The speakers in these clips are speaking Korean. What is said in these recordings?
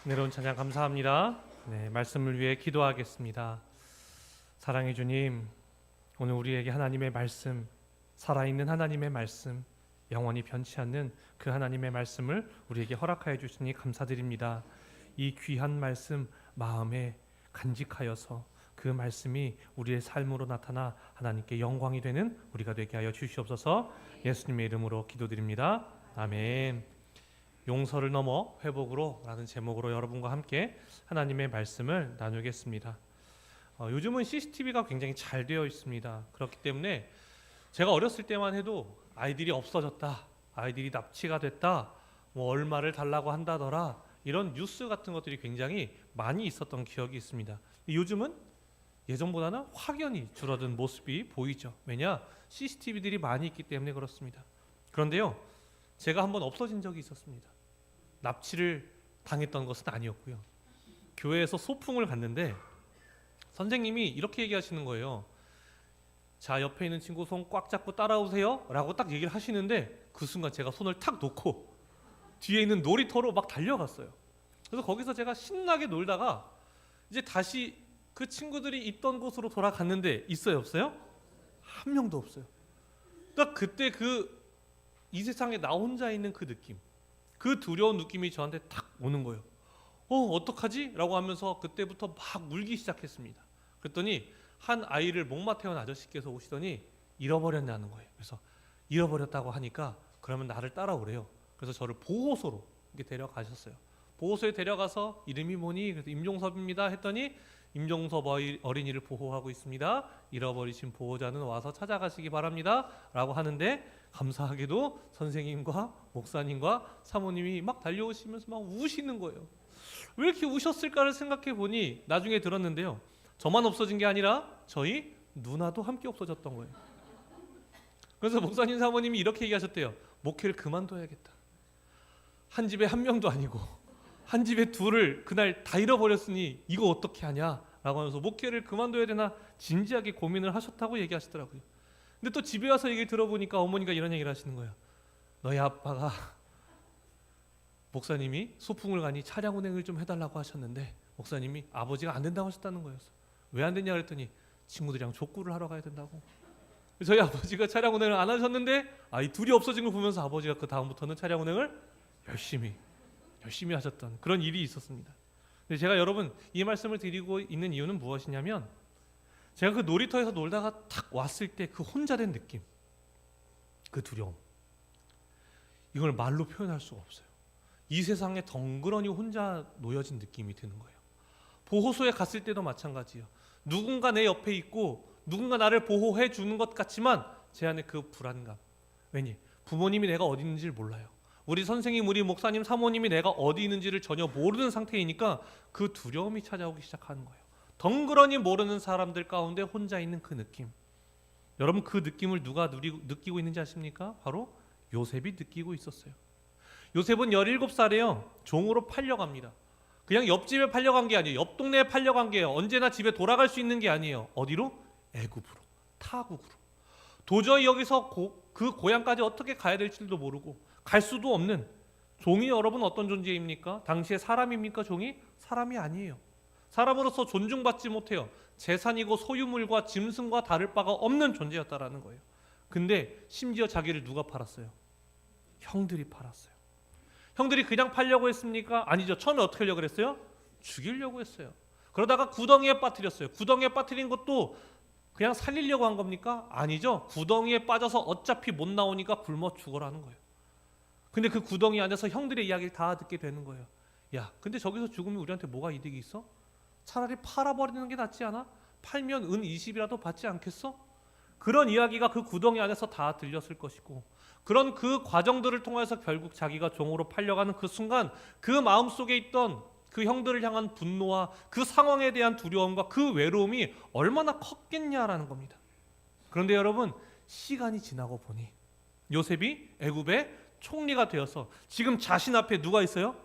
은혜로운 찬양 감사합니다. 말씀을 위해 기도하겠습니다. 사랑해 주님, 오늘 우리에게 하나님의 말씀, 살아있는 하나님의 말씀, 영원히 변치 않는 그 하나님의 말씀을 우리에게 허락하여 주시니 감사드립니다. 이 귀한 말씀 마음에 간직하여서 그 말씀이 우리의 삶으로 나타나 하나님께 영광이 되는 우리가 되게 하여 주시옵소서. 예수님의 이름으로 기도드립니다. 아멘. 용서를 넘어 회복으로 라는 제목으로 여러분과 함께 하나님의 말씀을 나누겠습니다. 요즘은 CCTV가 굉장히 잘 되어 있습니다. 그렇기 때문에 제가 어렸을 때만 해도 아이들이 없어졌다, 아이들이 납치가 됐다, 얼마를 달라고 한다더라, 이런 뉴스 같은 것들이 굉장히 많이 있었던 기억이 있습니다. 요즘은 예전보다는 확연히 줄어든 모습이 보이죠. 왜냐? CCTV들이 많이 있기 때문에 그렇습니다. 그런데요, 제가 한번 없어진 적이 있었습니다. 납치를 당했던 것은 아니었고요. 교회에서 소풍을 갔는데 선생님이 이렇게 얘기하시는 거예요. 자, 옆에 있는 친구 손 꽉 잡고 따라오세요 라고 딱 얘기를 하시는데 그 순간 제가 손을 탁 놓고 뒤에 있는 놀이터로 막 달려갔어요. 그래서 거기서 제가 신나게 놀다가 이제 다시 그 친구들이 있던 곳으로 돌아갔는데 있어요, 없어요? 한 명도 없어요. 딱 그때 이 세상에 나 혼자 있는 그 느낌, 그 두려운 느낌이 저한테 탁 오는 거예요. 어떡하지? 라고 하면서 그때부터 막 울기 시작했습니다. 그랬더니 한 아이를 목마 태운 아저씨께서 오시더니 잃어버렸냐는 거예요. 그래서 잃어버렸다고 하니까 그러면 나를 따라오래요. 그래서 저를 보호소로 이렇게 데려가셨어요. 보호소에 데려가서 이름이 뭐니? 그래서 임종섭입니다 했더니 임종섭 어린이를 보호하고 있습니다. 잃어버리신 보호자는 와서 찾아가시기 바랍니다 라고 하는데, 감사하게도 선생님과 목사님과 사모님이 막 달려오시면서 막 우시는 거예요. 왜 이렇게 우셨을까를 생각해 보니 나중에 들었는데요, 저만 없어진 게 아니라 저희 누나도 함께 없어졌던 거예요. 그래서 목사님 사모님이 이렇게 얘기하셨대요. 목회를 그만둬야겠다. 한 집에 한 명도 아니고 한 집에 둘을 그날 다 잃어버렸으니 이거 어떻게 하냐 라고 하면서 목회를 그만둬야 되나 진지하게 고민을 하셨다고 얘기하시더라고요. 근데 또 집에 와서 얘기를 들어보니까 어머니가 이런 얘기를 하시는 거예요. 너희 아빠가 목사님이 소풍을 가니 차량 운행을 좀 해달라고 하셨는데 목사님이 아버지가 안 된다고 하셨다는 거예요. 왜 안 됐냐 그랬더니 친구들이랑 족구를 하러 가야 된다고. 저희 아버지가 차량 운행을 안 하셨는데 이 둘이 없어진 걸 보면서 아버지가 그 다음부터는 차량 운행을 열심히 하셨던 그런 일이 있었습니다. 근데 제가 여러분 이 말씀을 드리고 있는 이유는 무엇이냐면, 제가 그 놀이터에서 놀다가 탁 왔을 때 그 혼자 된 느낌, 그 두려움, 이걸 말로 표현할 수가 없어요. 이 세상에 덩그러니 혼자 놓여진 느낌이 드는 거예요. 보호소에 갔을 때도 마찬가지예요. 누군가 내 옆에 있고 누군가 나를 보호해 주는 것 같지만 제 안에 그 불안감. 왜니? 부모님이 내가 어디 있는지를 몰라요. 우리 선생님, 우리 목사님, 사모님이 내가 어디 있는지를 전혀 모르는 상태이니까 그 두려움이 찾아오기 시작하는 거예요. 덩그러니 모르는 사람들 가운데 혼자 있는 그 느낌. 여러분, 그 느낌을 누가 느끼고 있는지 아십니까? 바로 요셉이 느끼고 있었어요. 요셉은 17살에요. 종으로 팔려갑니다. 그냥 옆집에 팔려간 게 아니에요. 옆 동네에 팔려간 게 언제나 집에 돌아갈 수 있는 게 아니에요. 어디로? 애굽으로, 타국으로. 도저히 여기서 그 고향까지 어떻게 가야 될지도 모르고 갈 수도 없는 종이, 여러분 어떤 존재입니까? 당시에 사람입니까? 종이? 사람이 아니에요. 사람으로서 존중받지 못해요. 재산이고 소유물과 짐승과 다를 바가 없는 존재였다라는 거예요. 근데 심지어 자기를 누가 팔았어요? 형들이 팔았어요. 형들이 그냥 팔려고 했습니까? 아니죠. 처음에 어떻게 하려고 했어요? 죽이려고 했어요. 그러다가 구덩이에 빠뜨렸어요. 구덩이에 빠뜨린 것도 그냥 살리려고 한 겁니까? 아니죠. 구덩이에 빠져서 어차피 못 나오니까 굶어 죽어라는 거예요. 근데 그 구덩이 안에서 형들의 이야기를 다 듣게 되는 거예요. 야, 근데 저기서 죽으면 우리한테 뭐가 이득이 있어? 차라리 팔아버리는 게 낫지 않아? 팔면 은 20이라도 받지 않겠어? 그런 이야기가 그 구덩이 안에서 다 들렸을 것이고, 그런 그 과정들을 통해서 결국 자기가 종으로 팔려가는 그 순간 그 마음속에 있던 그 형들을 향한 분노와 그 상황에 대한 두려움과 그 외로움이 얼마나 컸겠냐라는 겁니다. 그런데 여러분, 시간이 지나고 보니 요셉이 애굽의 총리가 되어서 지금 자신 앞에 누가 있어요?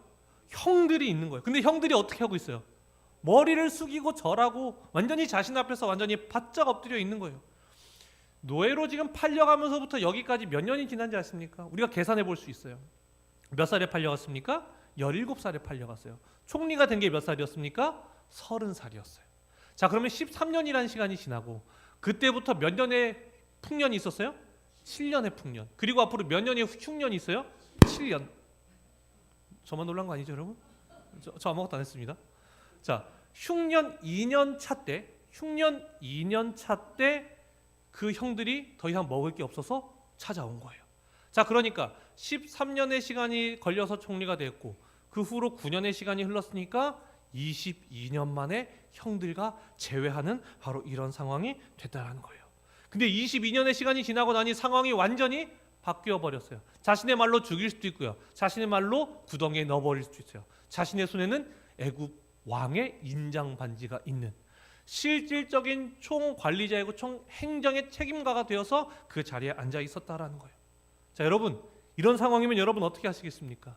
형들이 있는 거예요. 근데 형들이 어떻게 하고 있어요? 머리를 숙이고 절하고 완전히 자신 앞에서 완전히 바짝 엎드려 있는 거예요. 노예로 지금 팔려가면서부터 여기까지 몇 년이 지난지 아십니까? 우리가 계산해 볼 수 있어요. 몇 살에 팔려갔습니까? 17살에 팔려갔어요. 총리가 된 게 몇 살이었습니까? 30살이었어요. 자, 그러면 13년이라는 시간이 지나고 그때부터 몇 년의 풍년이 있었어요? 7년의 풍년. 그리고 앞으로 몇 년의 흉년이 있어요? 7년. 저만 놀란 거 아니죠, 여러분? 저 아무것도 안 했습니다. 자, 흉년 2년 차 때 그 형들이 더 이상 먹을 게 없어서 찾아온 거예요. 자, 그러니까 13년의 시간이 걸려서 총리가 됐고 그 후로 9년의 시간이 흘렀으니까 22년 만에 형들과 재회하는 바로 이런 상황이 됐다라는 거예요. 근데 22년의 시간이 지나고 나니 상황이 완전히 바뀌어 버렸어요. 자신의 말로 죽일 수도 있고요. 자신의 말로 구덩이에 넣어버릴 수도 있어요. 자신의 손에는 애굽 왕의 인장 반지가 있는 실질적인 총관리자이고 총행정의 책임가가 되어서 그 자리에 앉아 있었다라는 거예요. 자, 여러분, 이런 상황이면 여러분 어떻게 하시겠습니까?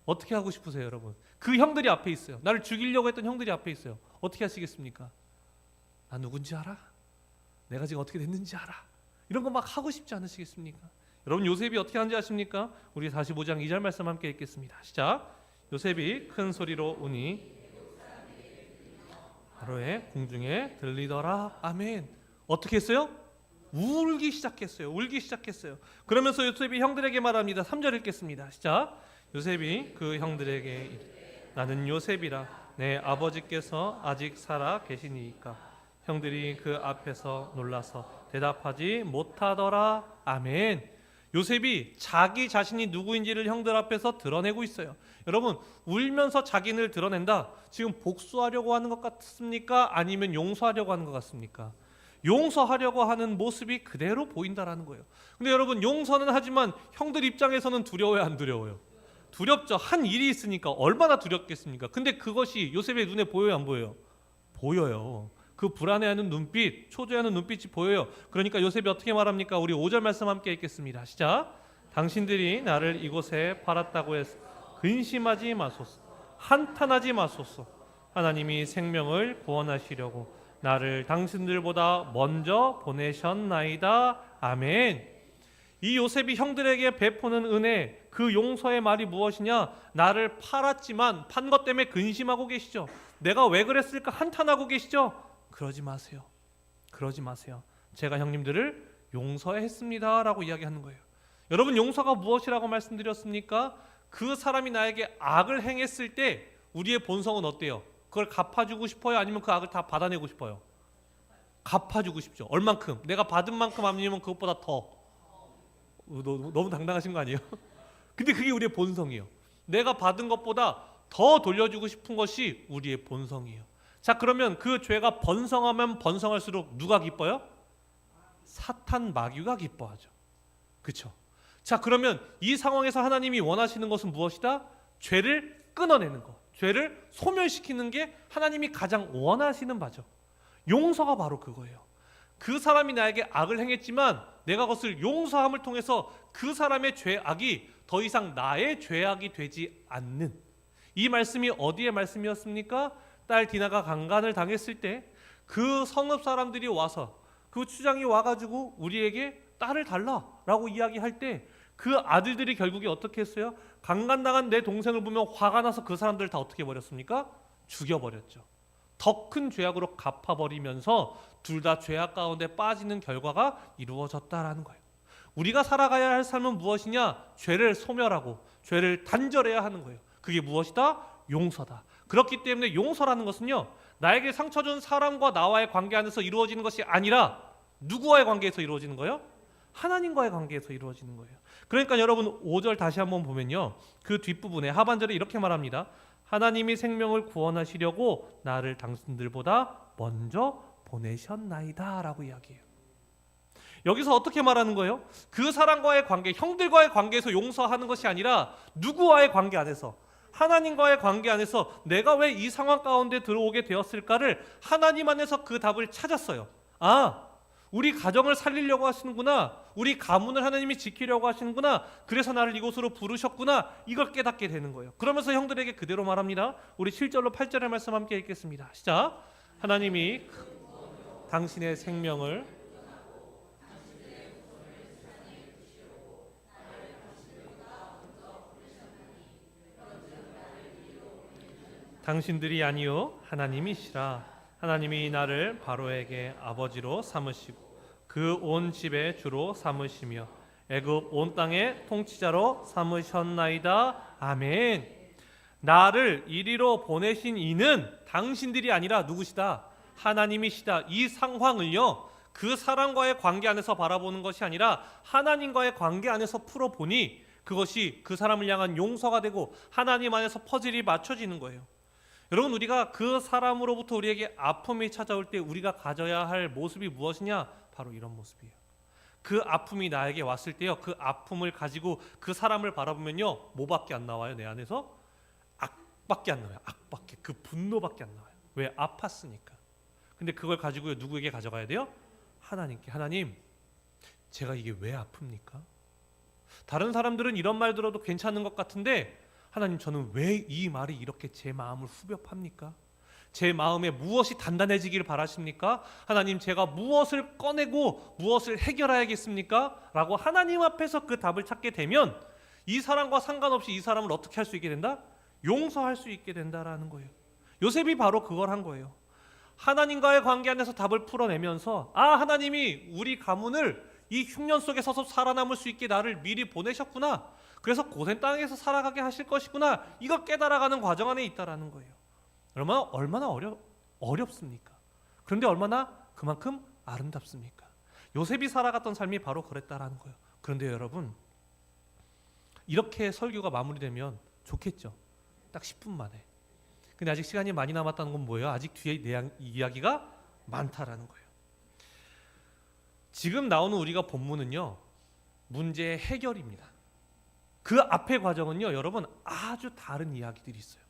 어떻게 하고 싶으세요, 여러분? 그 형들이 앞에 있어요. 나를 죽이려고 했던 형들이 앞에 있어요. 어떻게 하시겠습니까? 나 누군지 알아? 내가 지금 어떻게 됐는지 알아? 이런 거 막 하고 싶지 않으시겠습니까? 여러분, 요셉이 어떻게 하는지 아십니까? 우리 45장 2절 말씀 함께 읽겠습니다. 시작. 요셉이 큰 소리로 우니 하루에 궁중에 들리더라. 아멘. 어떻게 했어요? 울기 시작했어요. 그러면서 요셉이 형들에게 말합니다. 3절 읽겠습니다. 시작. 요셉이 그 형들에게 이르되 나는 요셉이라 내 아버지께서 아직 살아 계시니까. 형들이 그 앞에서 놀라서 대답하지 못하더라. 아멘. 요셉이 자기 자신이 누구인지를 형들 앞에서 드러내고 있어요. 여러분, 울면서 자기를 드러낸다. 지금 복수하려고 하는 것 같습니까? 아니면 용서하려고 하는 것 같습니까? 용서하려고 하는 모습이 그대로 보인다라는 거예요. 근데 여러분, 용서는 하지만 형들 입장에서는 두려워요, 안 두려워요? 두렵죠. 한 일이 있으니까 얼마나 두렵겠습니까? 근데 그것이 요셉의 눈에 보여요, 안 보여요? 보여요. 그 불안해하는 눈빛, 초조해하는 눈빛이 보여요. 그러니까 요셉이 어떻게 말합니까? 우리 5절 말씀 함께 읽겠습니다. 시작. 당신들이 나를 이곳에 팔았다고 해서 근심하지 마소서. 한탄하지 마소서. 하나님이 생명을 구원하시려고 나를 당신들보다 먼저 보내셨나이다. 아멘. 이 요셉이 형들에게 베푸는 은혜, 그 용서의 말이 무엇이냐? 나를 팔았지만 판 것 때문에 근심하고 계시죠? 내가 왜 그랬을까 한탄하고 계시죠? 그러지 마세요. 그러지 마세요. 제가 형님들을 용서했습니다 라고 이야기하는 거예요. 여러분, 용서가 무엇이라고 말씀드렸습니까? 그 사람이 나에게 악을 행했을 때 우리의 본성은 어때요? 그걸 갚아주고 싶어요? 아니면 그 악을 다 받아내고 싶어요? 갚아주고 싶죠. 얼만큼? 내가 받은 만큼 아니면 그것보다 더. 너무 당당하신 거 아니에요? 근데 그게 우리의 본성이에요. 내가 받은 것보다 더 돌려주고 싶은 것이 우리의 본성이에요. 자, 그러면 그 죄가 번성하면 번성할수록 누가 기뻐요? 사탄 마귀가 기뻐하죠. 그렇죠? 자, 그러면 이 상황에서 하나님이 원하시는 것은 무엇이다? 죄를 끊어내는 것, 죄를 소멸시키는 게 하나님이 가장 원하시는 바죠. 용서가 바로 그거예요. 그 사람이 나에게 악을 행했지만 내가 그것을 용서함을 통해서 그 사람의 죄악이 더 이상 나의 죄악이 되지 않는, 이 말씀이 어디의 말씀이었습니까? 딸 디나가 강간을 당했을 때 그 성읍 사람들이 와서, 그 추장이 와가지고 우리에게 딸을 달라라고 이야기할 때 그 아들들이 결국에 어떻게 했어요? 강간당한 내 동생을 보면 화가 나서 그 사람들을 다 어떻게 버렸습니까? 죽여버렸죠. 더 큰 죄악으로 갚아버리면서 둘 다 죄악 가운데 빠지는 결과가 이루어졌다라는 거예요. 우리가 살아가야 할 삶은 무엇이냐? 죄를 소멸하고 죄를 단절해야 하는 거예요. 그게 무엇이다? 용서다. 그렇기 때문에 용서라는 것은요, 나에게 상처 준 사람과 나와의 관계 안에서 이루어지는 것이 아니라 누구와의 관계에서 이루어지는 거예요? 하나님과의 관계에서 이루어지는 거예요. 그러니까 여러분, 5절 다시 한번 보면요, 그 뒷부분에 하반절에 이렇게 말합니다. 하나님이 생명을 구원하시려고 나를 당신들보다 먼저 보내셨나이다 라고 이야기해요. 여기서 어떻게 말하는 거예요? 그 사람과의 관계, 형들과의 관계에서 용서하는 것이 아니라 누구와의 관계 안에서, 하나님과의 관계 안에서 내가 왜 이 상황 가운데 들어오게 되었을까를 하나님 안에서 그 답을 찾았어요. 아, 우리 가정을 살리려고 하시는구나, 우리 가문을 하나님이 지키려고 하시는구나, 그래서 나를 이곳으로 부르셨구나, 이걸 깨닫게 되는 거예요. 그러면서 형들에게 그대로 말합니다. 우리 7절로 8절의 말씀 함께 읽겠습니다. 시작. 하나님이 당신의 생명을 당신들이 아니요 하나님이시라. 하나님이 나를 바로에게 아버지로 삼으시고 그 온 집의 주로 삼으시며 애굽 온 땅의 통치자로 삼으셨나이다. 아멘. 나를 이리로 보내신 이는 당신들이 아니라 누구시다? 하나님이시다. 이 상황을요, 그 사람과의 관계 안에서 바라보는 것이 아니라 하나님과의 관계 안에서 풀어보니 그것이 그 사람을 향한 용서가 되고 하나님 안에서 퍼즐이 맞춰지는 거예요. 여러분, 우리가 그 사람으로부터 우리에게 아픔이 찾아올 때 우리가 가져야 할 모습이 무엇이냐? 바로 이런 모습이에요. 그 아픔이 나에게 왔을 때요, 그 아픔을 가지고 그 사람을 바라보면요, 뭐밖에 안 나와요? 내 안에서 악밖에 안 나와요. 악밖에. 그 분노밖에 안 나와요. 왜? 아팠으니까. 근데 그걸 가지고요, 누구에게 가져가야 돼요? 하나님께. 하나님, 제가 이게 왜 아픕니까? 다른 사람들은 이런 말 들어도 괜찮은 것 같은데 하나님, 저는 왜 이 말이 이렇게 제 마음을 후벼 팝니까? 제 마음에 무엇이 단단해지기를 바라십니까? 하나님, 제가 무엇을 꺼내고 무엇을 해결해야겠습니까? 라고 하나님 앞에서 그 답을 찾게 되면 이 사람과 상관없이 이 사람을 어떻게 할 수 있게 된다? 용서할 수 있게 된다라는 거예요. 요셉이 바로 그걸 한 거예요. 하나님과의 관계 안에서 답을 풀어내면서, 아, 하나님이 우리 가문을 이 흉년 속에 서서 살아남을 수 있게 나를 미리 보내셨구나. 그래서 고센 땅에서 살아가게 하실 것이구나. 이거 깨달아가는 과정 안에 있다라는 거예요. 얼마나 어렵습니까? 그런데 얼마나 그만큼 아름답습니까? 요셉이 살아갔던 삶이 바로 그랬다라는 거예요. 그런데 여러분, 이렇게 설교가 마무리되면 좋겠죠. 딱 10분 만에. 근데 아직 시간이 많이 남았다는 건 뭐예요? 아직 뒤에 이야기가 많다라는 거예요. 지금 나오는 우리가 본문은요, 문제의 해결입니다. 그 앞의 과정은요, 여러분, 아주 다른 이야기들이 있어요.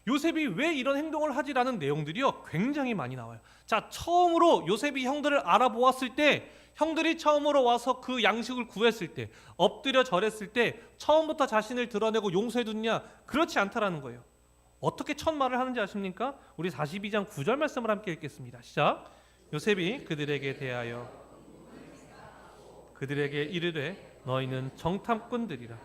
요셉이 왜 이런 행동을 하지라는 내용들이요, 굉장히 많이 나와요. 자, 처음으로 요셉이 형들을 알아보았을 때, 형들이 처음으로 와서 그 양식을 구했을 때, 엎드려 절했을 때 처음부터 자신을 드러내고 용서해줬냐? 그렇지 않다라는 거예요. 어떻게 첫 말을 하는지 아십니까? 우리 42장 9절 말씀을 함께 읽겠습니다. 시작. 요셉이 그들에게 대하여 그들에게 이르되 너희는 정탐꾼들이라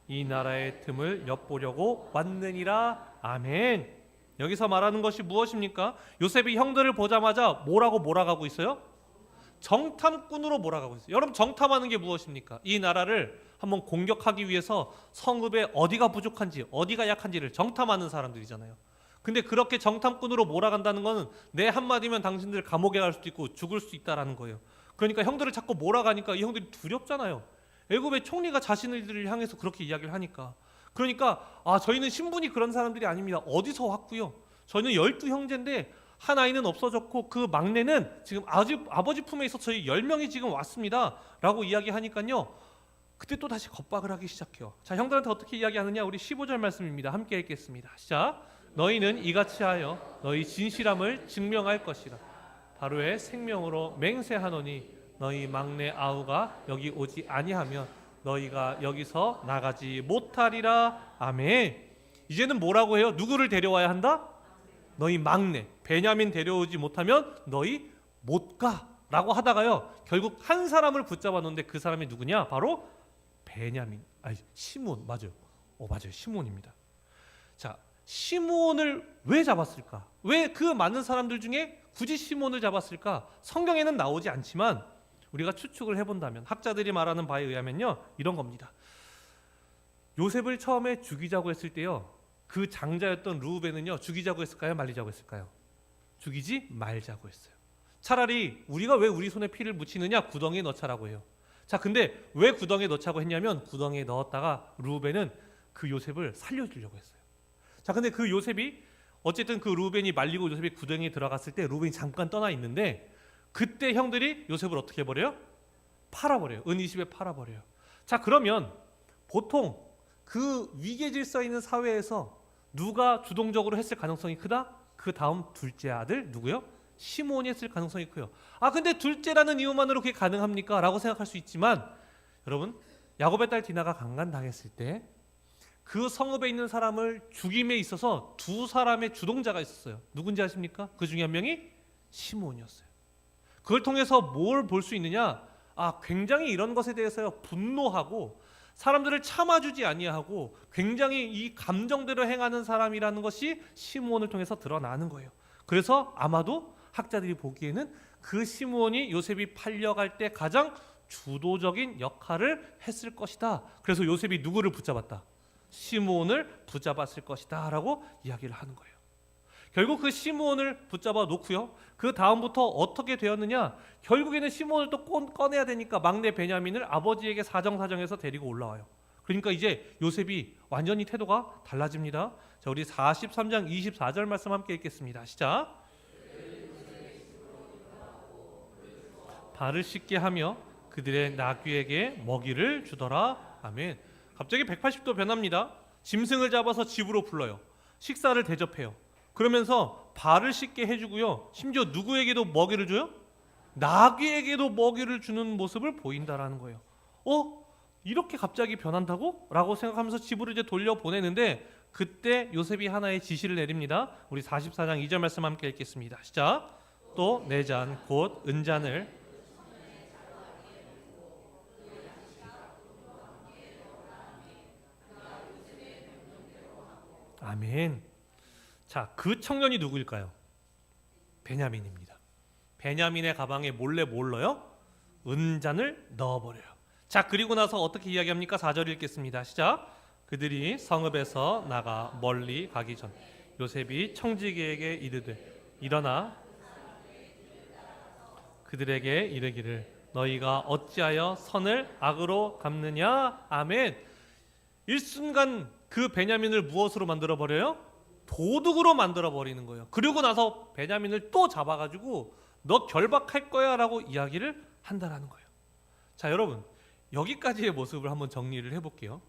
이 나라의 틈을 엿보려고 왔느니라. 아멘. 여기서 말하는 것이 무엇입니까? 요셉이 형들을 보자마자 뭐라고 몰아가고 있어요? 정탐꾼으로 몰아가고 있어요. 여러분, 정탐하는 게 무엇입니까? 이 나라를 한번 공격하기 위해서 성읍에 어디가 부족한지 어디가 약한지를 정탐하는 사람들이잖아요. 근데 그렇게 정탐꾼으로 몰아간다는 것은 내 한마디면 당신들 감옥에 갈 수도 있고 죽을 수 있다라는 거예요. 그러니까 형들을 자꾸 몰아가니까 이 형들이 두렵잖아요. 애굽의 총리가 자신들을 향해서 그렇게 이야기를 하니까. 그러니까 저희는 신분이 그런 사람들이 아닙니다. 어디서 왔고요. 저희는 12형제인데 한 아이는 없어졌고 그 막내는 지금 아버지 품에 있어 저희 10명이 지금 왔습니다 라고 이야기하니까요, 그때 또 다시 겁박을 하기 시작해요. 자, 형들한테 어떻게 이야기하느냐? 우리 15절 말씀입니다. 함께 읽겠습니다. 시작. 너희는 이같이 하여 너희 진실함을 증명할 것이라. 바로의 생명으로 맹세하노니 너희 막내 아우가 여기 오지 아니하면 너희가 여기서 나가지 못하리라. 아멘. 이제는 뭐라고 해요? 누구를 데려와야 한다? 너희 막내 베냐민 데려오지 못하면 너희 못 가라고 하다가요, 결국 한 사람을 붙잡아 놓는데 그 사람이 누구냐? 바로 베냐민, 시므온. 맞아요. 맞아요. 시므온입니다. 자, 시므온을 왜 잡았을까? 왜 그 많은 사람들 중에 굳이 시므온을 잡았을까? 성경에는 나오지 않지만 우리가 추측을 해본다면, 학자들이 말하는 바에 의하면요, 이런 겁니다. 요셉을 처음에 죽이자고 했을 때요, 그 장자였던 르우벤은요, 죽이자고 했을까요? 말리자고 했을까요? 죽이지 말자고 했어요. 차라리 우리가 왜 우리 손에 피를 묻히느냐? 구덩이에 넣자라고 해요. 자, 근데 왜 구덩이에 넣자고 했냐면 구덩이에 넣었다가 르우벤은 그 요셉을 살려주려고 했어요. 자, 근데 그 요셉이 어쨌든 그 르우벤이 말리고 요셉이 구덩이에 들어갔을 때 르우벤이 잠깐 떠나 있는데, 그때 형들이 요셉을 어떻게 해버려요? 팔아버려요. 은20에 팔아버려요. 자, 그러면 보통 그 위계 질서 있는 사회에서 누가 주동적으로 했을 가능성이 크다? 그 다음 둘째 아들 누구요? 시므온이 했을 가능성이 커요. 근데 둘째라는 이유만으로 그게 가능합니까? 라고 생각할 수 있지만, 여러분, 야곱의 딸 디나가 강간당했을 때 그 성읍에 있는 사람을 죽임에 있어서 두 사람의 주동자가 있었어요. 누군지 아십니까? 그 중에 한 명이 시므온이었어요. 그걸 통해서 뭘 볼 수 있느냐? 굉장히 이런 것에 대해서 분노하고 사람들을 참아주지 아니하고 굉장히 이 감정대로 행하는 사람이라는 것이 시므온을 통해서 드러나는 거예요. 그래서 아마도 학자들이 보기에는 그 시므온이 요셉이 팔려갈 때 가장 주도적인 역할을 했을 것이다. 그래서 요셉이 누구를 붙잡았다? 시므온을 붙잡았을 것이다 라고 이야기를 하는 거예요. 결국 그 시므온을 붙잡아 놓고요, 그 다음부터 어떻게 되었느냐, 결국에는 시므온을 또 꺼내야 되니까 막내 베냐민을 아버지에게 사정사정해서 데리고 올라와요. 그러니까 이제 요셉이 완전히 태도가 달라집니다. 자, 우리 43장 24절 말씀 함께 읽겠습니다. 시작. 발을 씻게 하며 그들의 나귀에게 먹이를 주더라. 아멘. 갑자기 180도 변합니다. 짐승을 잡아서 집으로 불러요. 식사를 대접해요. 그러면서 발을 씻게 해주고요, 심지어 누구에게도 먹이를 줘요? 나귀에게도 먹이를 주는 모습을 보인다라는 거예요. 이렇게 갑자기 변한다고? 라고 생각하면서 집으로 이제 돌려보내는데, 그때 요셉이 하나의 지시를 내립니다. 우리 44장 2절 말씀 함께 읽겠습니다. 시작. 또 내 잔 곧 은잔을 아멘. 자, 그 청년이 누구일까요? 베냐민입니다. 베냐민의 가방에 몰래 뭘 넣어요? 은잔을 넣어버려요. 자, 그리고 나서 어떻게 이야기합니까? 4절 읽겠습니다. 시작. 그들이 성읍에서 나가 멀리 가기 전 요셉이 청지기에게 이르되 일어나 그들에게 이르기를 너희가 어찌하여 선을 악으로 갚느냐. 아멘. 일순간 그 베냐민을 무엇으로 만들어버려요? 도둑으로 만들어버리는 거예요. 그리고 나서 베냐민을 또 잡아가지고 너 결박할 거야 라고 이야기를 한다라는 거예요. 자, 여러분, 여기까지의 모습을 한번 정리를 해볼게요.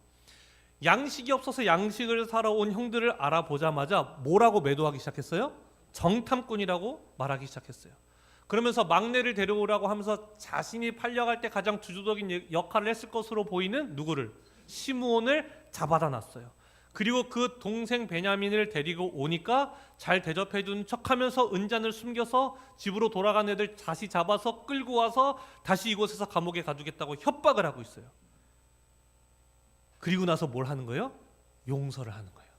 양식이 없어서 양식을 사러 온 형들을 알아보자마자 뭐라고 매도하기 시작했어요? 정탐꾼이라고 말하기 시작했어요. 그러면서 막내를 데려오라고 하면서 자신이 팔려갈 때 가장 주도적인 역할을 했을 것으로 보이는 누구를? 시므온을 잡아다 놨어요. 그리고 그 동생 베냐민을 데리고 오니까 잘 대접해준 척하면서 은잔을 숨겨서 집으로 돌아간 애들 다시 잡아서 끌고 와서 다시 이곳에서 감옥에 가두겠다고 협박을 하고 있어요. 그리고 나서 뭘 하는 거예요? 용서를 하는 거예요.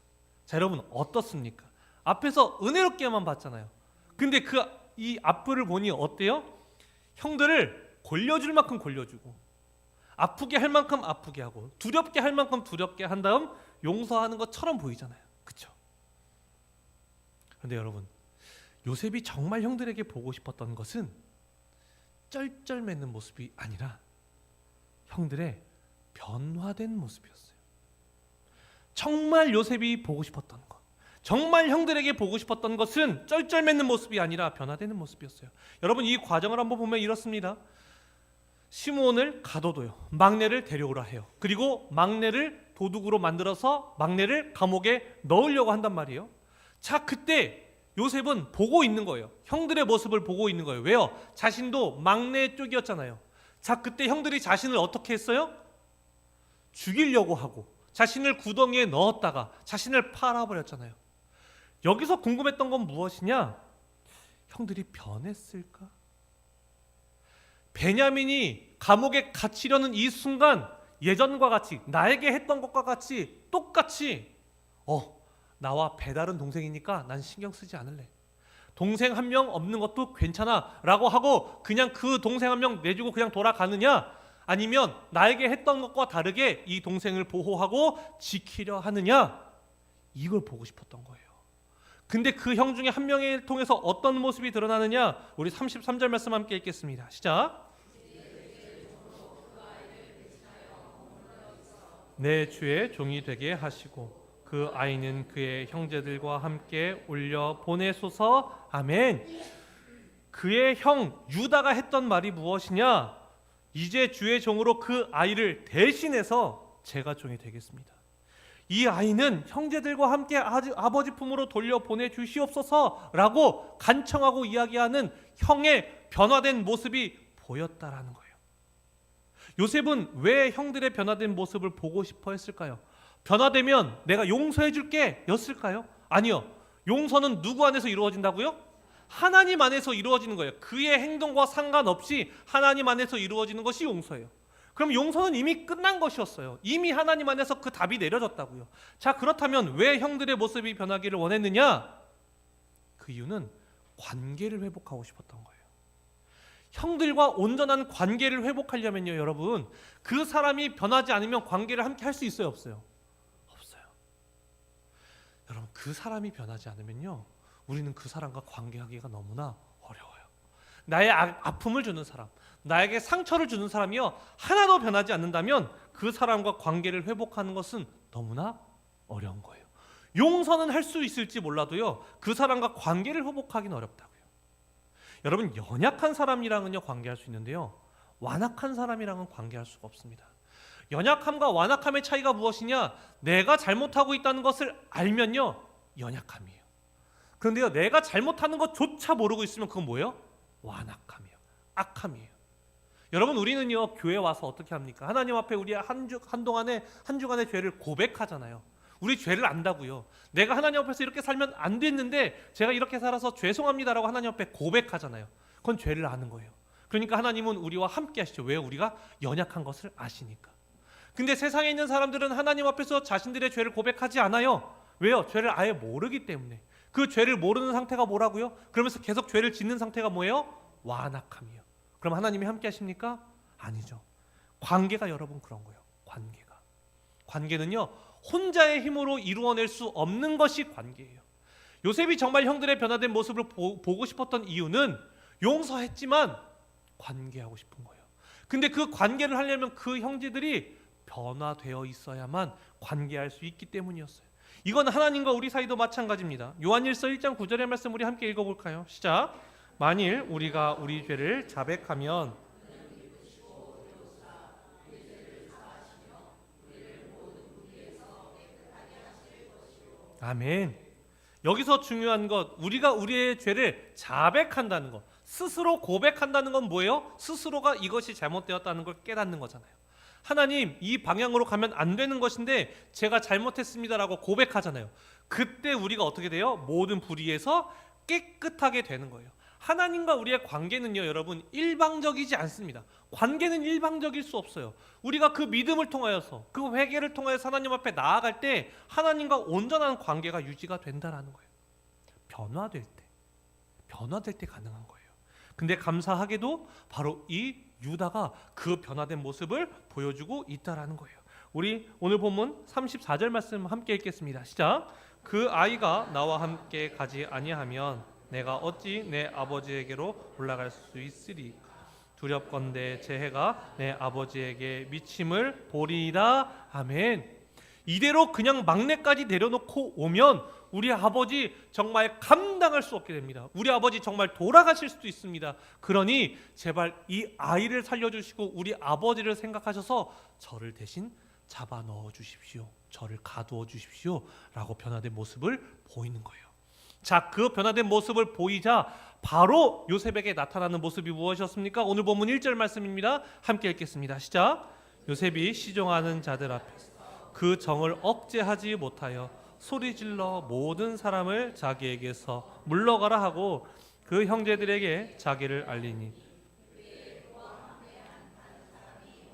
자, 여러분 어떻습니까? 앞에서 은혜롭게만 봤잖아요. 근데 이 앞을 보니 어때요? 형들을 골려줄 만큼 골려주고 아프게 할 만큼 아프게 하고 두렵게 할 만큼 두렵게 한 다음 용서하는 것처럼 보이잖아요. 그렇죠? 그런데 여러분, 요셉이 정말 형들에게 보고 싶었던 것은 쩔쩔매는 모습이 아니라 형들의 변화된 모습이었어요. 정말 요셉이 보고 싶었던 것, 정말 형들에게 보고 싶었던 것은 쩔쩔매는 모습이 아니라 변화되는 모습이었어요. 여러분, 이 과정을 한번 보면 이렇습니다. 시므온을 가둬둬요. 막내를 데려오라 해요. 그리고 막내를 도둑으로 만들어서 막내를 감옥에 넣으려고 한단 말이에요. 자, 그때 요셉은 보고 있는 거예요. 형들의 모습을 보고 있는 거예요. 왜요? 자신도 막내 쪽이었잖아요. 자, 그때 형들이 자신을 어떻게 했어요? 죽이려고 하고 자신을 구덩이에 넣었다가 자신을 팔아버렸잖아요. 여기서 궁금했던 건 무엇이냐? 형들이 변했을까? 베냐민이 감옥에 갇히려는 이 순간 예전과 같이 나에게 했던 것과 같이 똑같이 나와 배다른 동생이니까 난 신경 쓰지 않을래. 동생 한 명 없는 것도 괜찮아 라고 하고 그냥 그 동생 한 명 내주고 그냥 돌아가느냐, 아니면 나에게 했던 것과 다르게 이 동생을 보호하고 지키려 하느냐, 이걸 보고 싶었던 거예요. 근데 그 형 중에 한 명을 통해서 어떤 모습이 드러나느냐, 우리 33절 말씀 함께 읽겠습니다. 시작. 내 주의 종이 되게 하시고 그 아이는 그의 형제들과 함께 올려 보내소서. 아멘. 그의 형 유다가 했던 말이 무엇이냐? 이제 주의 종으로 그 아이를 대신해서 제가 종이 되겠습니다. 이 아이는 형제들과 함께 아버지 품으로 돌려 보내주시옵소서라고 간청하고 이야기하는 형의 변화된 모습이 보였다라는 거예요. 요셉은 왜 형들의 변화된 모습을 보고 싶어 했을까요? 변화되면 내가 용서해 줄게 였을까요? 아니요. 용서는 누구 안에서 이루어진다고요? 하나님 안에서 이루어지는 거예요. 그의 행동과 상관없이 하나님 안에서 이루어지는 것이 용서예요. 그럼 용서는 이미 끝난 것이었어요. 이미 하나님 안에서 그 답이 내려졌다고요. 자, 그렇다면 왜 형들의 모습이 변하기를 원했느냐? 그 이유는 관계를 회복하고 싶었던 거예요. 형들과 온전한 관계를 회복하려면요, 여러분, 그 사람이 변하지 않으면 관계를 함께 할 수 있어요, 없어요? 없어요. 여러분, 그 사람이 변하지 않으면요, 우리는 그 사람과 관계하기가 너무나 어려워요. 나의 아픔을 주는 사람, 나에게 상처를 주는 사람이요, 하나도 변하지 않는다면 그 사람과 관계를 회복하는 것은 너무나 어려운 거예요. 용서는 할 수 있을지 몰라도요, 그 사람과 관계를 회복하기는 어렵다고요. 여러분, 연약한 사람이랑은요 관계할 수 있는데요, 완악한 사람이랑은 관계할 수가 없습니다. 연약함과 완악함의 차이가 무엇이냐? 내가 잘못하고 있다는 것을 알면요 연약함이에요. 그런데요, 내가 잘못하는 것조차 모르고 있으면 그건 뭐예요? 완악함이에요. 악함이에요. 여러분, 우리는요 교회 와서 어떻게 합니까? 하나님 앞에 우리 한 주간의 죄를 고백하잖아요. 우리 죄를 안다고요. 내가 하나님 앞에서 이렇게 살면 안 됐는데 제가 이렇게 살아서 죄송합니다라고 하나님 앞에 고백하잖아요. 그건 죄를 아는 거예요. 그러니까 하나님은 우리와 함께 하시죠. 왜? 우리가 연약한 것을 아시니까. 근데 세상에 있는 사람들은 하나님 앞에서 자신들의 죄를 고백하지 않아요. 왜요? 죄를 아예 모르기 때문에. 그 죄를 모르는 상태가 뭐라고요? 그러면서 계속 죄를 짓는 상태가 뭐예요? 완악함이에요. 그럼 하나님이 함께 하십니까? 아니죠. 관계가 여러분 그런 거예요. 관계는요 혼자의 힘으로 이루어낼 수 없는 것이 관계예요. 요셉이 정말 형들의 변화된 모습을 보고 싶었던 이유는 용서했지만 관계하고 싶은 거예요. 근데 그 관계를 하려면 그 형제들이 변화되어 있어야만 관계할 수 있기 때문이었어요. 이건 하나님과 우리 사이도 마찬가지입니다. 요한일서 1장 9절의 말씀 우리 함께 읽어볼까요? 시작. 만일 우리가 우리 죄를 자백하면 아멘. 여기서 중요한 것, 우리가 우리의 죄를 자백한다는 것, 스스로 고백한다는 건 뭐예요? 스스로가 이것이 잘못되었다는 걸 깨닫는 거잖아요. 하나님, 이 방향으로 가면 안 되는 것인데 제가 잘못했습니다라고 고백하잖아요. 그때 우리가 어떻게 돼요? 모든 불의에서 깨끗하게 되는 거예요. 하나님과 우리의 관계는요, 여러분, 일방적이지 않습니다. 관계는 일방적일 수 없어요. 우리가 그 믿음을 통하여서, 그 회개를 통하여서 하나님 앞에 나아갈 때 하나님과 온전한 관계가 유지가 된다라는 거예요. 변화될 때 가능한 거예요. 근데 감사하게도 바로 이 유다가 그 변화된 모습을 보여주고 있다라는 거예요. 우리 오늘 본문 34절 말씀 함께 읽겠습니다. 시작. 그 아이가 나와 함께 가지 아니하면 내가 어찌 내 아버지에게로 올라갈 수 있으리. 두렵건대 제 해가 내 아버지에게 미침을 보리이다. 아멘. 이대로 그냥 막내까지 내려놓고 오면 우리 아버지 정말 감당할 수 없게 됩니다. 우리 아버지 정말 돌아가실 수도 있습니다. 그러니 제발 이 아이를 살려주시고 우리 아버지를 생각하셔서 저를 대신 잡아 넣어 주십시오. 저를 가두어 주십시오. 라고 변화된 모습을 보이는 거예요. 자, 그 변화된 모습을 보이자 바로 요셉에게 나타나는 모습이 무엇이었습니까? 오늘 본문 1절 말씀입니다. 함께 읽겠습니다. 시작. 요셉이 시종하는 자들 앞에서 그 정을 억제하지 못하여 소리질러 모든 사람을 자기에게서 물러가라 하고 그 형제들에게 자기를 알리니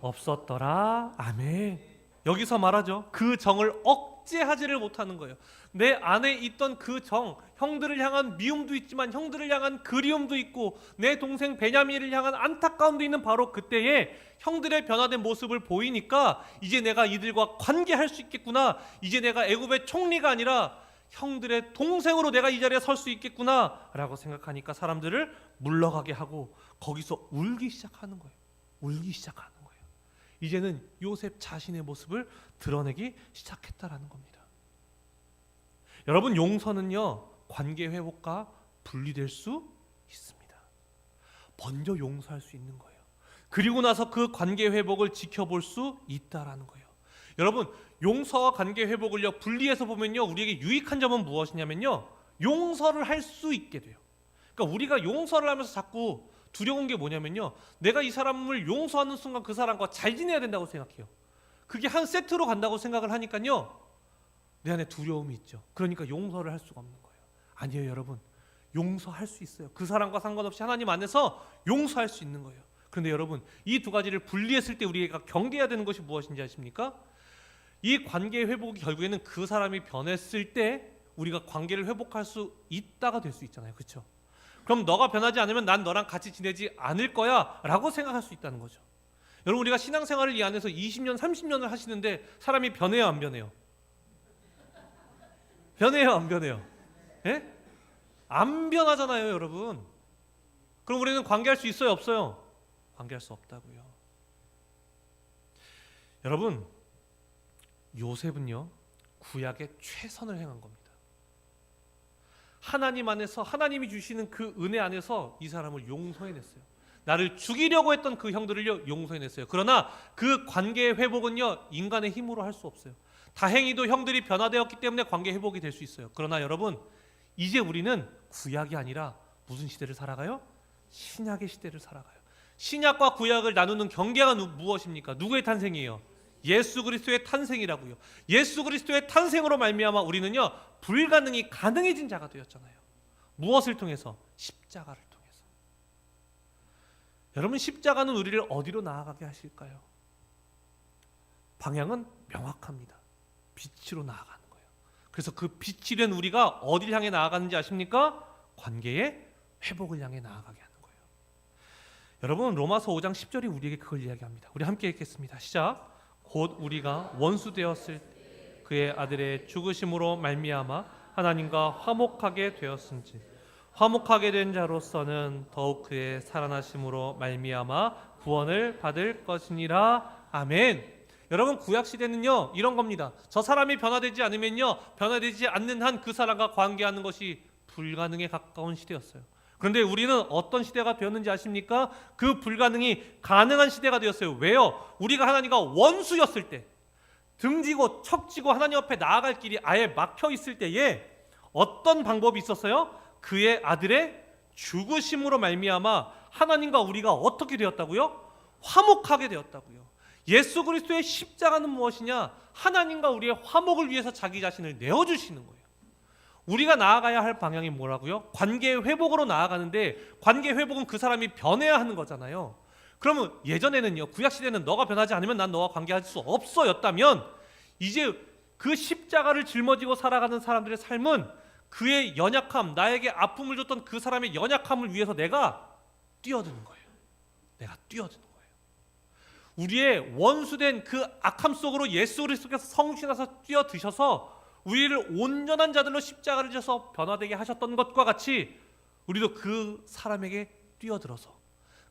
없었더라. 아멘. 여기서 말하죠. 그 정을 억제하지를 못하는 거예요. 내 안에 있던 그 정, 형들을 향한 미움도 있지만 형들을 향한 그리움도 있고 내 동생 베냐민을 향한 안타까움도 있는 바로 그때에 형들의 변화된 모습을 보이니까 이제 내가 이들과 관계할 수 있겠구나. 이제 내가 애굽의 총리가 아니라 형들의 동생으로 내가 이 자리에 설 수 있겠구나 라고 생각하니까 사람들을 물러가게 하고 거기서 울기 시작하는 거예요. 울기 시작하는 거예요. 이제는 요셉 자신의 모습을 드러내기 시작했다라는 겁니다. 여러분, 용서는요 관계 회복과 분리될 수 있습니다. 먼저 용서할 수 있는 거예요. 그리고 나서 그 관계 회복을 지켜볼 수 있다라는 거예요. 여러분, 용서와 관계 회복을요 분리해서 보면요 우리에게 유익한 점은 무엇이냐면요 용서를 할 수 있게 돼요. 그러니까 우리가 용서를 하면서 자꾸 두려운 게 뭐냐면요 내가 이 사람을 용서하는 순간 그 사람과 잘 지내야 된다고 생각해요. 그게 한 세트로 간다고 생각을 하니까요 내 안에 두려움이 있죠. 그러니까 용서를 할 수가 없는 거예요. 아니에요, 여러분. 용서할 수 있어요. 그 사람과 상관없이 하나님 안에서 용서할 수 있는 거예요. 그런데 여러분, 이 두 가지를 분리했을 때 우리가 경계해야 되는 것이 무엇인지 아십니까? 이 관계 회복이 결국에는 그 사람이 변했을 때 우리가 관계를 회복할 수 있다가 될 수 있잖아요. 그렇죠? 그럼 너가 변하지 않으면 난 너랑 같이 지내지 않을 거야 라고 생각할 수 있다는 거죠. 여러분, 우리가 신앙생활을 이 안에서 20년 30년을 하시는데 사람이 변해요 안 변해요? 변해요 안 변해요? 예? 안 변하잖아요 여러분. 그럼 우리는 관계할 수 있어요 없어요? 관계할 수 없다고요. 여러분, 요셉은요 구약의 최선을 행한 겁니다. 하나님 안에서, 하나님이 주시는 그 은혜 안에서 이 사람을 용서해냈어요. 나를 죽이려고 했던 그 형들을요 용서해냈어요. 그러나 그 관계의 회복은요 인간의 힘으로 할 수 없어요. 다행히도 형들이 변화되었기 때문에 관계 회복이 될 수 있어요. 그러나 여러분, 이제 우리는 구약이 아니라 무슨 시대를 살아가요? 신약의 시대를 살아가요. 신약과 구약을 나누는 경계가 무엇입니까? 누구의 탄생이에요? 예수 그리스도의 탄생이라고요. 예수 그리스도의 탄생으로 말미암아 우리는요 불가능이 가능해진 자가 되었잖아요. 무엇을 통해서? 십자가를 통해서. 여러분, 십자가는 우리를 어디로 나아가게 하실까요? 방향은 명확합니다. 빛으로 나아가는 거예요. 그래서 그 빛이 된 우리가 어디를 향해 나아가는지 아십니까? 관계의 회복을 향해 나아가게 하는 거예요. 여러분, 로마서 5장 10절이 우리에게 그걸 이야기합니다. 우리 함께 읽겠습니다. 시작. 곧 우리가 원수 되었을 때 그의 아들의 죽으심으로 말미암아 하나님과 화목하게 되었은지 화목하게 된 자로서는 더욱 그의 살아나심으로 말미암아 구원을 받을 것이니라. 아멘. 여러분, 구약 시대는요 이런 겁니다. 저 사람이 변화되지 않으면요 변화되지 않는 한 그 사람과 관계하는 것이 불가능에 가까운 시대였어요. 그런데 우리는 어떤 시대가 되었는지 아십니까? 그 불가능이 가능한 시대가 되었어요. 왜요? 우리가 하나님과 원수였을 때, 등지고 척지고 하나님 앞에 나아갈 길이 아예 막혀 있을 때에 어떤 방법이 있었어요? 그의 아들의 죽으심으로 말미암아 하나님과 우리가 어떻게 되었다고요? 화목하게 되었다고요. 예수 그리스도의 십자가는 무엇이냐? 하나님과 우리의 화목을 위해서 자기 자신을 내어주시는 거예요. 우리가 나아가야 할 방향이 뭐라고요? 관계의 회복으로 나아가는데, 관계 회복은 그 사람이 변해야 하는 거잖아요. 그러면 예전에는요 구약시대는 너가 변하지 않으면 난 너와 관계할 수 없어 였다면, 이제 그 십자가를 짊어지고 살아가는 사람들의 삶은 그의 연약함, 나에게 아픔을 줬던 그 사람의 연약함을 위해서 내가 뛰어드는 거예요. 내가 뛰어드는 거예요. 우리의 원수된 그 악함 속으로 예수 그리스도께서 성신하셔서 뛰어드셔서 우리를 온전한 자들로 십자가를 져서 변화되게 하셨던 것과 같이 우리도 그 사람에게 뛰어들어서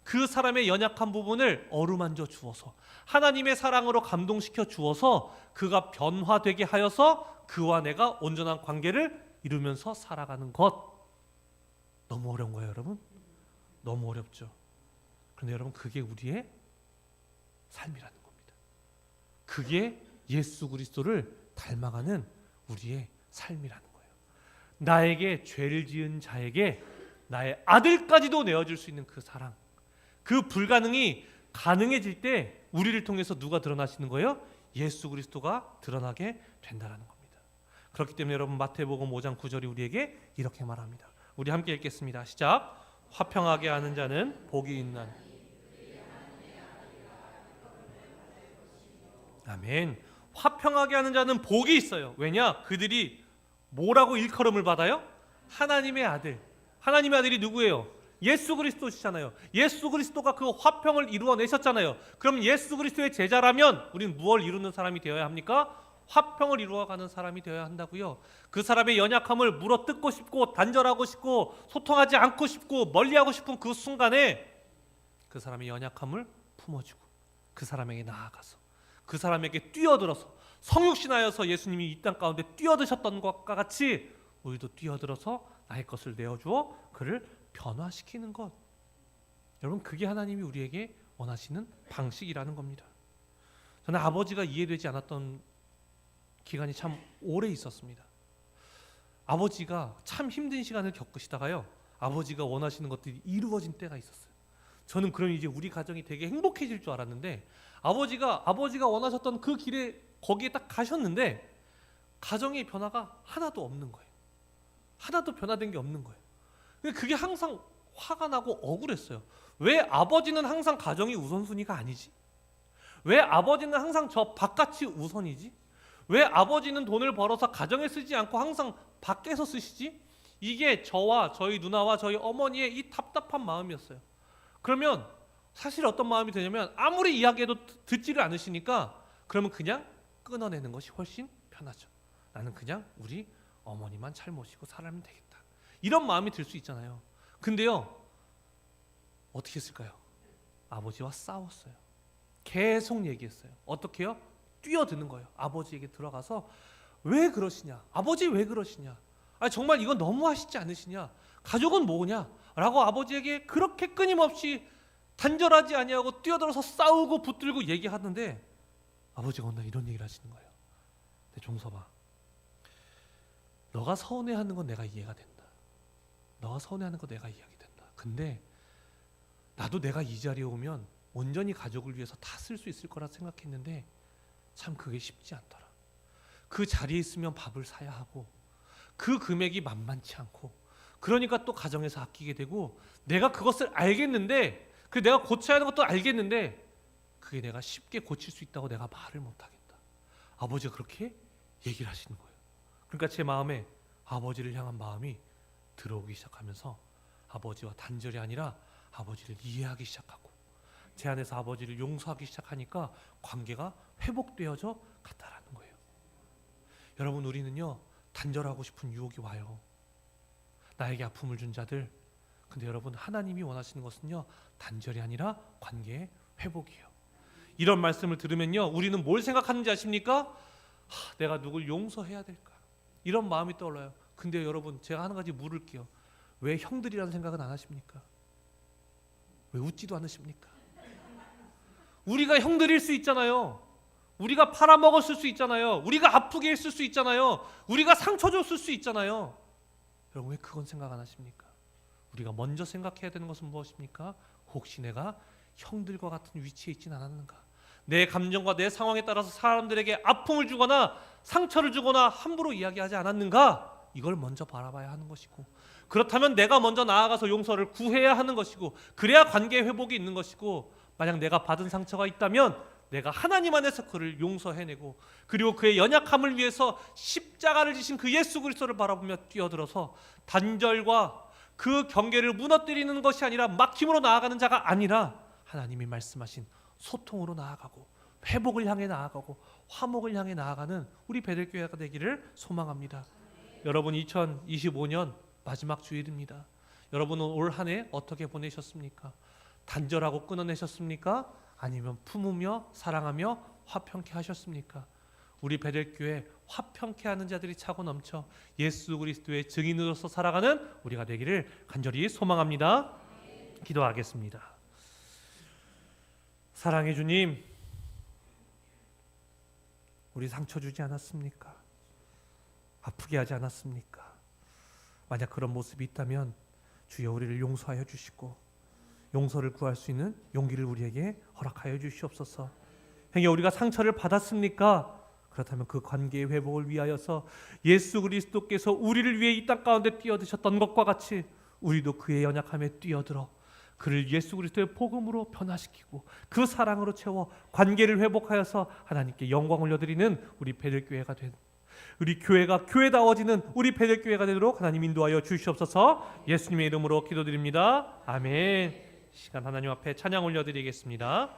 그 사람의 연약한 부분을 어루만져 주어서 하나님의 사랑으로 감동시켜 주어서 그가 변화되게 하여서 그와 내가 온전한 관계를 이루면서 살아가는 것. 너무 어려운 거예요 여러분? 너무 어렵죠. 그런데 여러분, 그게 우리의 삶이라는 겁니다. 그게 예수 그리스도를 닮아가는 우리의 삶이라는 거예요. 나에게 죄를 지은 자에게 나의 아들까지도 내어줄 수 있는 그 사랑, 그 불가능이 가능해질 때 우리를 통해서 누가 드러나시는 거예요? 예수 그리스도가 드러나게 된다는 겁니다. 그렇기 때문에 여러분, 마태복음 5장 9절이 우리에게 이렇게 말합니다. 우리 함께 읽겠습니다. 시작. 화평하게 하는 자는 복이 있나니. 아멘. 화평하게 하는 자는 복이 있어요. 왜냐? 그들이 뭐라고 일컬음을 받아요? 하나님의 아들. 하나님의 아들이 누구예요? 예수 그리스도시잖아요. 예수 그리스도가 그 화평을 이루어내셨잖아요. 그럼 예수 그리스도의 제자라면 우리는 무엇을 이루는 사람이 되어야 합니까? 화평을 이루어가는 사람이 되어야 한다고요. 그 사람의 연약함을 물어뜯고 싶고 단절하고 싶고 소통하지 않고 싶고 멀리하고 싶은 그 순간에 그 사람의 연약함을 품어주고 그 사람에게 나아가서 그 사람에게 뛰어들어서 성육신하여서 예수님이 이 땅 가운데 뛰어드셨던 것과 같이 우리도 뛰어들어서 나의 것을 내어주어 그를 변화시키는 것. 여러분, 그게 하나님이 우리에게 원하시는 방식이라는 겁니다. 저는 아버지가 이해되지 않았던 기간이 참 오래 있었습니다. 아버지가 참 힘든 시간을 겪으시다가요 아버지가 원하시는 것들이 이루어진 때가 있었어요. 저는 그럼 이제 우리 가정이 되게 행복해질 줄 알았는데 아버지가 원하셨던 그 길에 거기에 딱 가셨는데 가정의 변화가 하나도 없는 거예요. 하나도 변화된 게 없는 거예요. 그게 항상 화가 나고 억울했어요. 왜 아버지는 항상 가정이 우선순위가 아니지? 왜 아버지는 항상 저 바깥이 우선이지? 왜 아버지는 돈을 벌어서 가정에 쓰지 않고 항상 밖에서 쓰시지? 이게 저와 저희 누나와 저희 어머니의 이 답답한 마음이었어요. 그러면 사실 어떤 마음이 드냐면 아무리 이야기해도 듣지를 않으시니까 그러면 그냥 끊어내는 것이 훨씬 편하죠. 나는 그냥 우리 어머니만 잘 모시고 살면 되겠다. 이런 마음이 들 수 있잖아요. 근데요, 어떻게 했을까요? 아버지와 싸웠어요. 계속 얘기했어요. 어떻게요? 뛰어드는 거예요. 아버지에게 들어가서 왜 그러시냐? 아버지 왜 그러시냐? 아니, 정말 이건 너무하시지 않으시냐? 가족은 뭐냐? 라고 아버지에게 그렇게 끊임없이 단절하지 아니하고 뛰어들어서 싸우고 붙들고 얘기하는데 아버지가 어느 날 이런 얘기를 하시는 거예요. 내 종서봐, 너가 서운해하는 건 내가 이해가 된다. 너가 서운해하는 건 내가 이해가 된다. 근데 나도 내가 이 자리에 오면 온전히 가족을 위해서 다 쓸 수 있을 거라 생각했는데 참 그게 쉽지 않더라. 그 자리에 있으면 밥을 사야 하고 그 금액이 만만치 않고 그러니까 또 가정에서 아끼게 되고 내가 그것을 알겠는데 그 내가 고쳐야 하는 것도 알겠는데 그게 내가 쉽게 고칠 수 있다고 내가 말을 못하겠다. 아버지가 그렇게 얘기를 하시는 거예요. 그러니까 제 마음에 아버지를 향한 마음이 들어오기 시작하면서 아버지와 단절이 아니라 아버지를 이해하기 시작하고 제 안에서 아버지를 용서하기 시작하니까 관계가 회복되어져 갔다라는 거예요. 여러분, 우리는요 단절하고 싶은 유혹이 와요. 나에게 아픔을 준 자들. 근데 여러분, 하나님이 원하시는 것은요 단절이 아니라 관계의 회복이에요. 이런 말씀을 들으면요 우리는 뭘 생각하는지 아십니까? 내가 누굴 용서해야 될까? 이런 마음이 떠올라요. 근데 여러분, 제가 한 가지 물을게요. 왜 형들이라는 생각은 안 하십니까? 왜 웃지도 않으십니까? 우리가 형들일 수 있잖아요. 우리가 팔아먹었을 수 있잖아요. 우리가 아프게 했을 수 있잖아요. 우리가 상처 줬을 수 있잖아요. 여러분, 왜 그건 생각 안 하십니까? 우리가 먼저 생각해야 되는 것은 무엇입니까? 혹시 내가 형들과 같은 위치에 있진 않았는가? 내 감정과 내 상황에 따라서 사람들에게 아픔을 주거나 상처를 주거나 함부로 이야기하지 않았는가? 이걸 먼저 바라봐야 하는 것이고, 그렇다면 내가 먼저 나아가서 용서를 구해야 하는 것이고, 그래야 관계 회복이 있는 것이고, 만약 내가 받은 상처가 있다면 내가 하나님 안에서 그를 용서해내고 그리고 그의 연약함을 위해서 십자가를 지신 그 예수 그리스도를 바라보며 뛰어들어서 단절과 그 경계를 무너뜨리는 것이 아니라 막힘으로 나아가는 자가 아니라 하나님이 말씀하신 소통으로 나아가고 회복을 향해 나아가고 화목을 향해 나아가는 우리 베들교회가 되기를 소망합니다. 여러분, 2025년 마지막 주일입니다. 여러분은 올 한 해 어떻게 보내셨습니까? 단절하고 끊어내셨습니까? 아니면 품으며 사랑하며 화평케 하셨습니까? 우리 베들교회 화평케 하는 자들이 차고 넘쳐 예수 그리스도의 증인으로서 살아가는 우리가 되기를 간절히 소망합니다. 기도하겠습니다. 사랑의 주님, 우리 상처 주지 않았습니까? 아프게 하지 않았습니까? 만약 그런 모습이 있다면 주여 우리를 용서하여 주시고 용서를 구할 수 있는 용기를 우리에게 허락하여 주시옵소서. 행여 우리가 상처를 받았습니까? 그렇다면 그 관계의 회복을 위하여서 예수 그리스도께서 우리를 위해 이 땅 가운데 뛰어드셨던 것과 같이 우리도 그의 연약함에 뛰어들어 그를 예수 그리스도의 복음으로 변화시키고 그 사랑으로 채워 관계를 회복하여서 하나님께 영광 올려드리는 우리 베들교회가 된 우리 교회가 교회다워지는 우리 베들교회가 되도록 하나님 인도하여 주시옵소서. 예수님의 이름으로 기도드립니다. 아멘. 시간 하나님 앞에 찬양 올려드리겠습니다.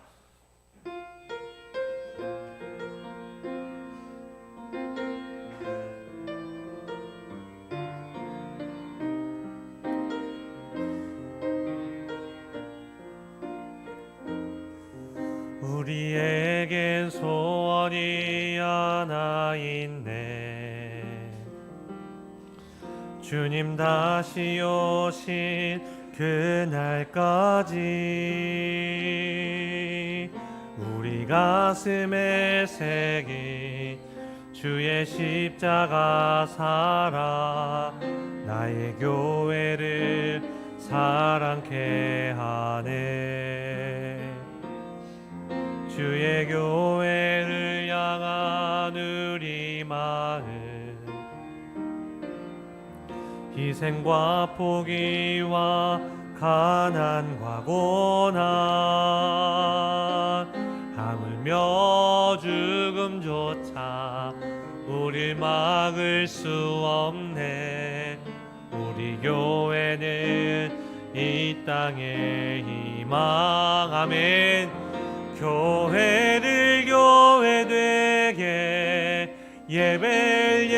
우리에겐 소원이 하나 있네. 주님 다시 오신 그날까지 우리 가슴에 새긴 주의 십자가 살아 나의 교회를 사랑케 하네. 주의 교회를 향한 우리 마음 희생과 포기와 가난과 고난 하물며 죽음조차 우릴 막을 수 없네. 우리 교회는 이 땅의 희망. 아멘. 교회를 교회되게 예배를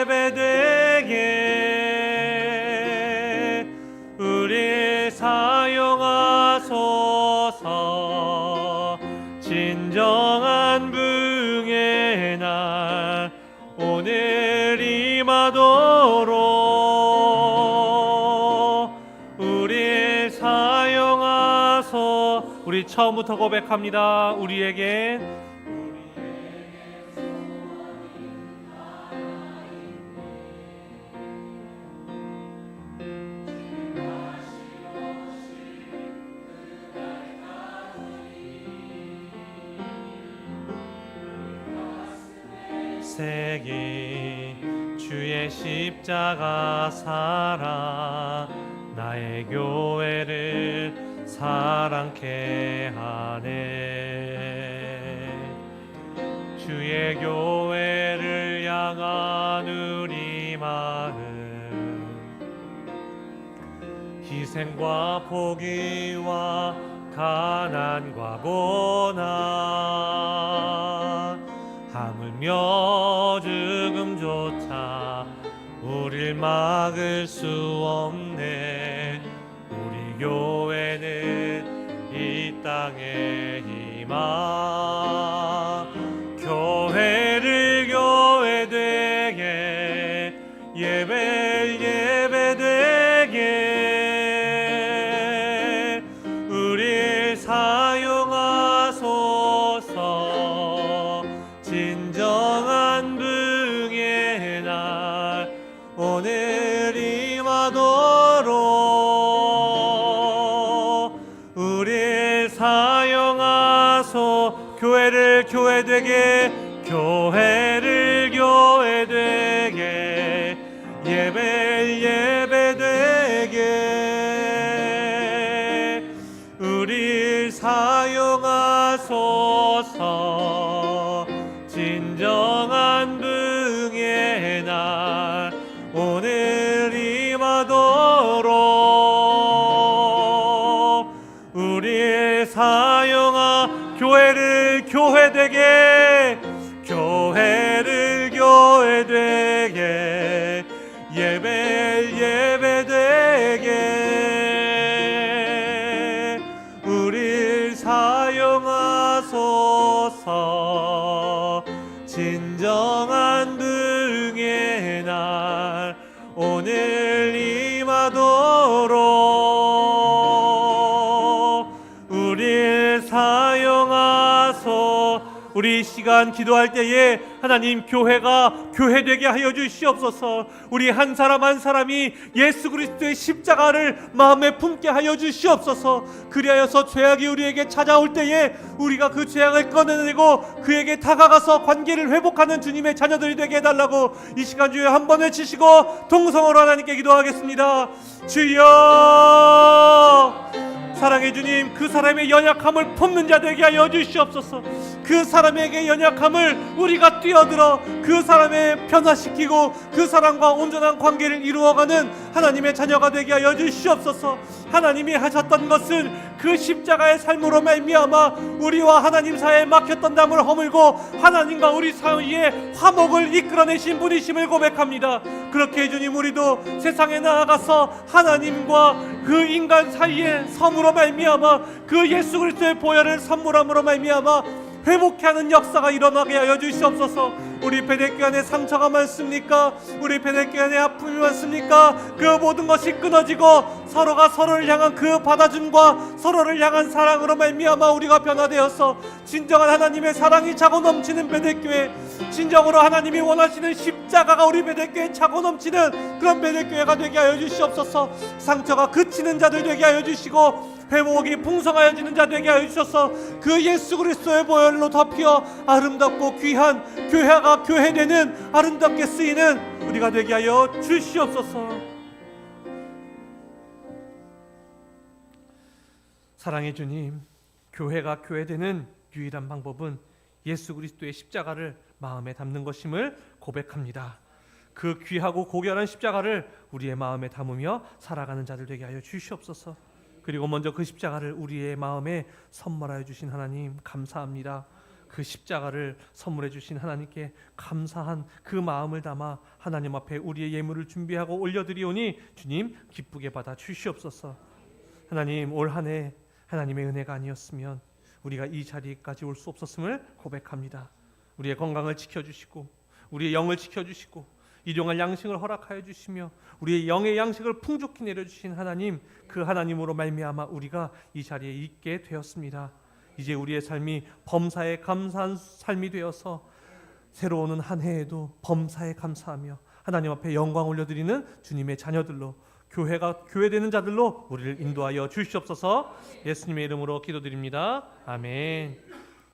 예배되게 우리 사용하소서. 진정한 부흥의 날 오늘 임하도록 우리 사용하소. 우리 처음부터 고백합니다. 우리에게 새기 주의 십자가 사랑 나의 교회를 사랑케 하네. 주의 교회를 향한 우리 마음 희생과 포기와 가난과 고난 하물며 죽음조차 우릴 막을 수 없네. 우리 교회는 이 땅의 희망. 교회를 교회되게 예배를 예배되게 우릴 사용하소서. 진정한 부흥의 날 오늘 임하도록 우릴 사용하소. 교회를 교회되게 교회를 교회되게 예배를 예배되게 우릴 사용하소서. 진정한 부흥의 날 오늘 임하도록 우리의 사용하. 교회를 교회되게 교회를 교회되게 예배를 예배되게 우릴 사용하소서. 진정한 부흥의 날 오늘 임하도록 우릴 사용하소. 우리 이 시간 기도할 때에 하나님 교회가 교회되게 하여 주시옵소서. 우리 한 사람 한 사람이 예수 그리스도의 십자가를 마음에 품게 하여 주시옵소서. 그리하여서 죄악이 우리에게 찾아올 때에 우리가 그 죄악을 꺼내내고 그에게 다가가서 관계를 회복하는 주님의 자녀들이 되게 해달라고 이 시간 주에 한 번 외치시고 동성으로 하나님께 기도하겠습니다. 주여, 사랑의 주님, 그 사람의 연약함을 품는 자 되게 하여 주시옵소서. 그 사람에게 연약함을 우리가 뛰어들어 그 사람을 변화시키고 그 사람과 온전한 관계를 이루어가는 하나님의 자녀가 되게 하여 주시옵소서. 하나님이 하셨던 것은 그 십자가의 삶으로 말미암아 우리와 하나님 사이에 막혔던 담을 허물고 하나님과 우리 사이에 화목을 이끌어내신 분이심을 고백합니다. 그렇게 주님, 우리도 세상에 나아가서 하나님과 그 인간 사이에 섬으로 말미암아 그 예수 그리스도의 보혈을 선물함으로 말미암아 회복케 하는 역사가 일어나게 하여 주시옵소서. 우리 베델교회 안에 상처가 많습니까? 우리 베델교회 안에 아픔이 많습니까? 그 모든 것이 끊어지고 서로가 서로를 향한 그 받아줌과 서로를 향한 사랑으로 말미암아 우리가 변화되어서 진정한 하나님의 사랑이 차고 넘치는 베델교회, 진정으로 하나님이 원하시는 십자가가 우리 베델교회에 차고 넘치는 그런 베델교회가 되게 하여 주시옵소서. 상처가 그치는 자들 되게 하여 주시고 회복이 풍성하여지는 자 되게 하여 주셔서 그 예수 그리스도의 보혈로 덮여 아름답고 귀한 교회가 교회되는 아름답게 쓰이는 우리가 되게 하여 주시옵소서. 사랑의 주님, 교회가 교회되는 유일한 방법은 예수 그리스도의 십자가를 마음에 담는 것임을 고백합니다. 그 귀하고 고결한 십자가를 우리의 마음에 담으며 살아가는 자들 되게 하여 주시옵소서. 그리고 먼저 그 십자가를 우리의 마음에 선물하여 주신 하나님 감사합니다. 그 십자가를 선물해 주신 하나님께 감사한 그 마음을 담아 하나님 앞에 우리의 예물을 준비하고 올려드리오니 주님 기쁘게 받아 주시옵소서. 하나님, 올 한 해 하나님의 은혜가 아니었으면 우리가 이 자리까지 올 수 없었음을 고백합니다. 우리의 건강을 지켜주시고 우리의 영을 지켜주시고 일용할 양식을 허락하여 주시며 우리의 영의 양식을 풍족히 내려주신 하나님, 그 하나님으로 말미암아 우리가 이 자리에 있게 되었습니다. 이제 우리의 삶이 범사에 감사한 삶이 되어서 새로 오는 한 해에도 범사에 감사하며 하나님 앞에 영광 올려드리는 주님의 자녀들로, 교회가 교회되는 자들로 우리를 인도하여 주시옵소서. 예수님의 이름으로 기도드립니다. 아멘.